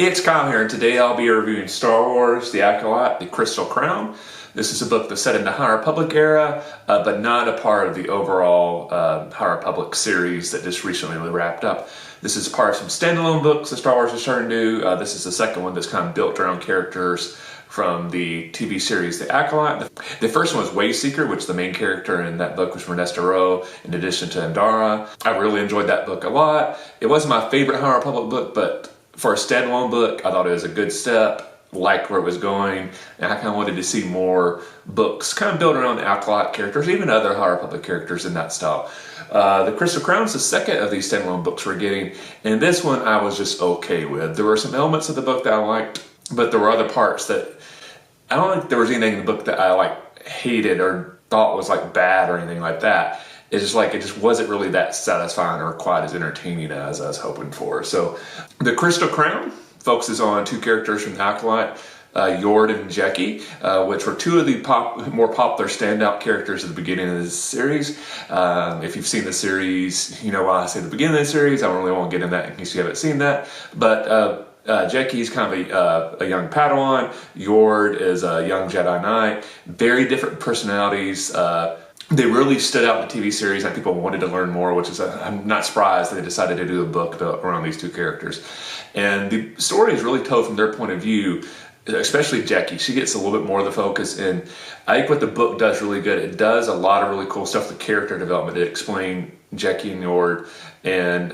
Hey, it's Kyle here, and today I'll be reviewing Star Wars, The Acolyte, The Crystal Crown. This is a book that's set in the High Republic era, but not a part of the overall High Republic series that just recently wrapped up. This is part of some standalone books that Star Wars is starting to do. This is the second one that's kind of built around characters from the TV series The Acolyte. The first one was Wayseeker, which the main character in that book was Ernesto Rowe, in addition to Endara. I really enjoyed that book a lot. It wasn't my favorite High Republic book, but for a standalone book, I thought it was a good step, liked where it was going, and I kind of wanted to see more books kind of built around the Acolyte characters, even other High Republic characters in that style. The Crystal Crown is the second of these standalone books we're getting, and this one I was just okay with. There were some elements of the book that I liked, but there were other parts that I don't think there was anything in the book that I hated or thought was bad or anything like that. It's just it just wasn't really that satisfying or quite as entertaining as I was hoping for. So the Crystal Crown focuses on two characters from the Acolyte, Yord and Jeki, which were two of the more popular standout characters at the beginning of this series. If you've seen the series, you know why I say the beginning of the series. I don't really want to get into that in case you haven't seen that. But Jeki's kind of a young Padawan. Yord is a young Jedi Knight. Very different personalities. They really stood out in the TV series and people wanted to learn more, which is, I'm not surprised they decided to do a book around these two characters. And the story is really told from their point of view, especially Jeki. She gets a little bit more of the focus, and I think what the book does really good, it does a lot of really cool stuff, the character development. It explains Jeki and Yord and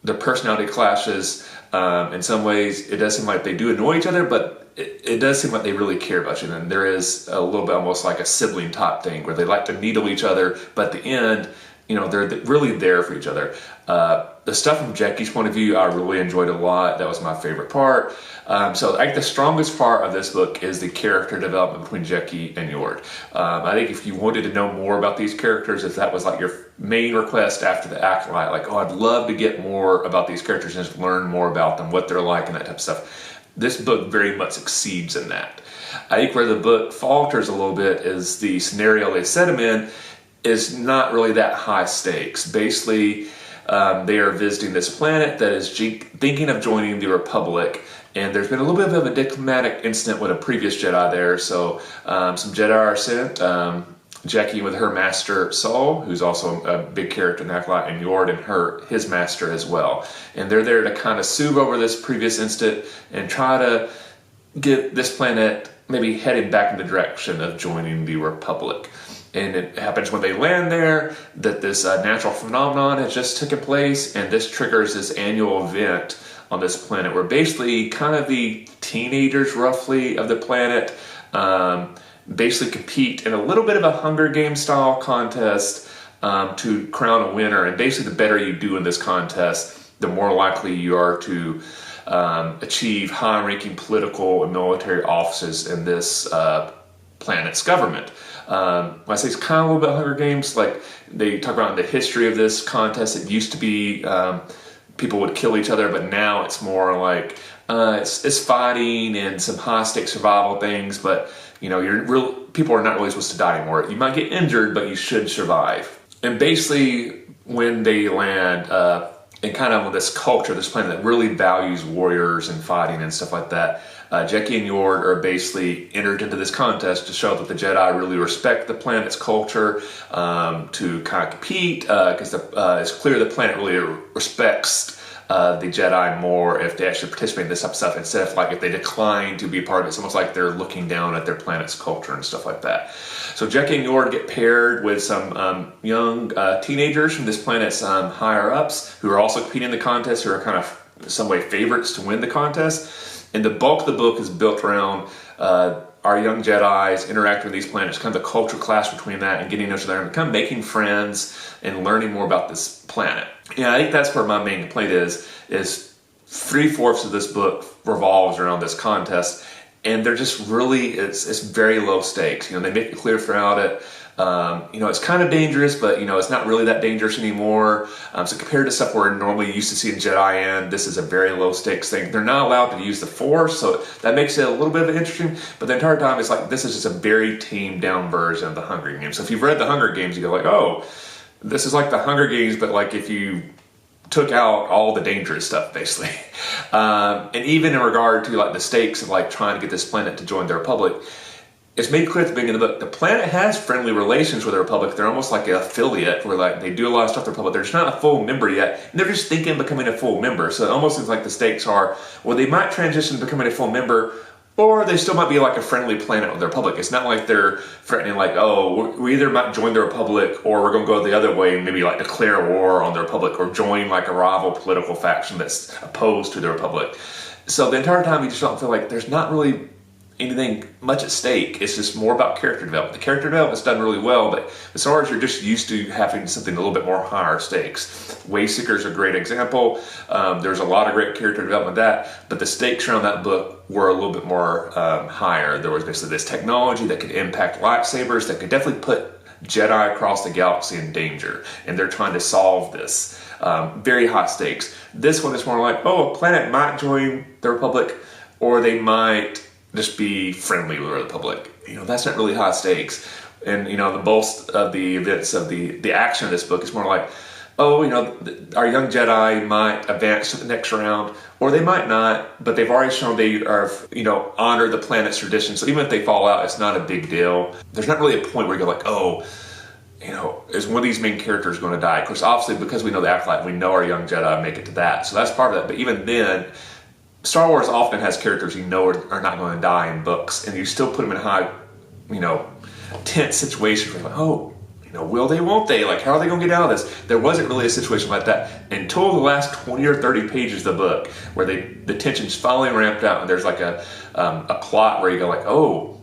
their personality clashes. In some ways, it does seem like they do annoy each other, but it does seem like they really care about you. And there is a little bit almost like a sibling type thing where they like to needle each other, but at the end, they're really there for each other. The stuff from Jeki's point of view, I really enjoyed a lot. That was my favorite part. So I think the strongest part of this book is the character development between Jeki and Yord. I think if you wanted to know more about these characters, if that was your main request after the Acolyte, I'd love to get more about these characters and just learn more about them, what they're like and that type of stuff. This book very much succeeds in that. I think where the book falters a little bit is the scenario they set him in is not really that high stakes. Basically, they are visiting this planet that is thinking of joining the Republic, and there's been a little bit of a diplomatic incident with a previous Jedi there, so some Jedi are sent. Jeki with her master Saul, who's also a big character in Acolyte, and Yord and his master as well. And they're there to kind of soothe over this previous incident and try to get this planet maybe headed back in the direction of joining the Republic. And it happens when they land there that this natural phenomenon has just taken place, and this triggers this annual event on this planet where basically kind of the teenagers roughly of the planet basically compete in a little bit of a Hunger Games style contest to crown a winner. And basically the better you do in this contest, the more likely you are to achieve high-ranking political and military offices in this planet's government. When I say it's kind of a little bit Hunger Games, they talk about the history of this contest. It used to be people would kill each other, but now it's more it's fighting and some high-stakes survival things, but people are not really supposed to die anymore. You might get injured, but you should survive. And basically, when they land in kind of this culture, this planet that really values warriors and fighting and stuff like that, Jeki and Yord are basically entered into this contest to show that the Jedi really respect the planet's culture, to kind of compete, because it's clear the planet really respects the Jedi more if they actually participate in this type of stuff, instead of if they decline to be a part of it. It's almost like they're looking down at their planet's culture and stuff like that. So Jeki and Yord get paired with some young teenagers from this planet's higher ups who are also competing in the contest, who are kind of in some way favorites to win the contest. And the bulk of the book is built around our young Jedis interacting with these planets, kind of the culture clash between that and getting each other and kind of making friends and learning more about this planet. And I think that's where my main complaint is 3/4 of this book revolves around this contest, and they're just really, it's very low stakes. They make it clear throughout it. It's kind of dangerous, but it's not really that dangerous anymore. So compared to stuff we're normally used to seeing Jedi in, this is a very low stakes thing. They're not allowed to use the Force, so that makes it a little bit interesting. But the entire time, it's this is just a very tamed down version of the Hunger Games. So if you've read the Hunger Games, you go oh, this is like the Hunger Games, but if you took out all the dangerous stuff, basically. And even in regard to like the stakes of like trying to get this planet to join the Republic, it's made clear at the beginning of the book, the planet has friendly relations with the Republic. They're almost like an affiliate where like they do a lot of stuff with the Republic. They're just not a full member yet. And they're just thinking of becoming a full member. So it almost seems like the stakes are, well, they might transition to becoming a full member, or they still might be like a friendly planet with the Republic. It's not like they're threatening like, oh, we either might join the Republic or we're going to go the other way and maybe like declare war on the Republic or join like a rival political faction that's opposed to the Republic. So the entire time you just don't feel like there's not really anything much at stake. It's just more about character development. The character development's done really well, but as far as you're just used to having something a little bit more higher stakes. Wayseeker's a great example. There's a lot of great character development with that, but the stakes around that book were a little bit more higher. There was basically this technology that could impact lightsabers that could definitely put Jedi across the galaxy in danger, and they're trying to solve this. Very high stakes. This one is more like, oh, a planet might join the Republic, or they might just be friendly with the Republic. That's not really high stakes. And, the bulk of the events of the action of this book is more like, oh, our young Jedi might advance to the next round, or they might not, but they've already shown they are, honor the planet's tradition. So even if they fall out, it's not a big deal. There's not really a point where you go like, oh, is one of these main characters going to die? Of course, obviously, because we know the Acolyte, we know our young Jedi make it to that. So that's part of that. But even then, Star Wars often has characters you know are not going to die in books, and you still put them in high, tense situations where you're like, oh, will they, won't they? Like, how are they going to get out of this? There wasn't really a situation like that until the last 20 or 30 pages of the book, where the tension's finally ramped out, and there's like a plot where you go like, oh,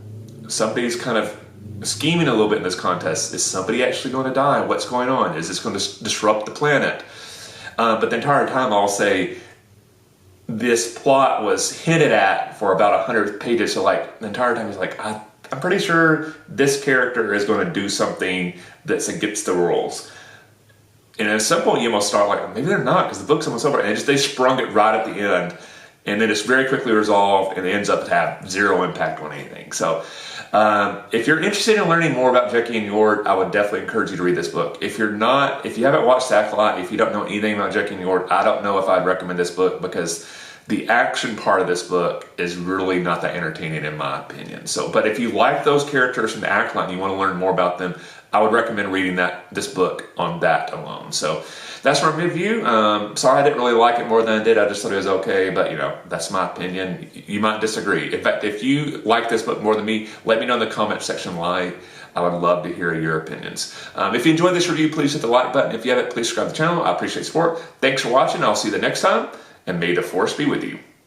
somebody's kind of scheming a little bit in this contest. Is somebody actually going to die? What's going on? Is this going to disrupt the planet? But the entire time I'll say, this plot was hinted at for about 100 pages, so like the entire time he's like, I'm pretty sure this character is going to do something that's against the rules. And at some point you almost start like, maybe they're not, because the book's almost over, and they sprung it right at the end, and then it's very quickly resolved, and it ends up to have zero impact on anything. So if you're interested in learning more about Jekki and Yord, I would definitely encourage you to read this book. If you haven't watched Acolyte, if you don't know anything about Jekki and Yord, I don't know if I'd recommend this book, because the action part of this book is really not that entertaining in my opinion. But if you like those characters from the Acolyte and you want to learn more about them, I would recommend reading this book on that alone. So that's my review. Sorry I didn't really like it more than I did. I just thought it was okay, but that's my opinion. You might disagree. In fact, if you like this book more than me, let me know in the comment section why. I would love to hear your opinions. If you enjoyed this review, please hit the like button. If you haven't, please subscribe to the channel. I appreciate support. Thanks for watching. I'll see you the next time, and may the Force be with you.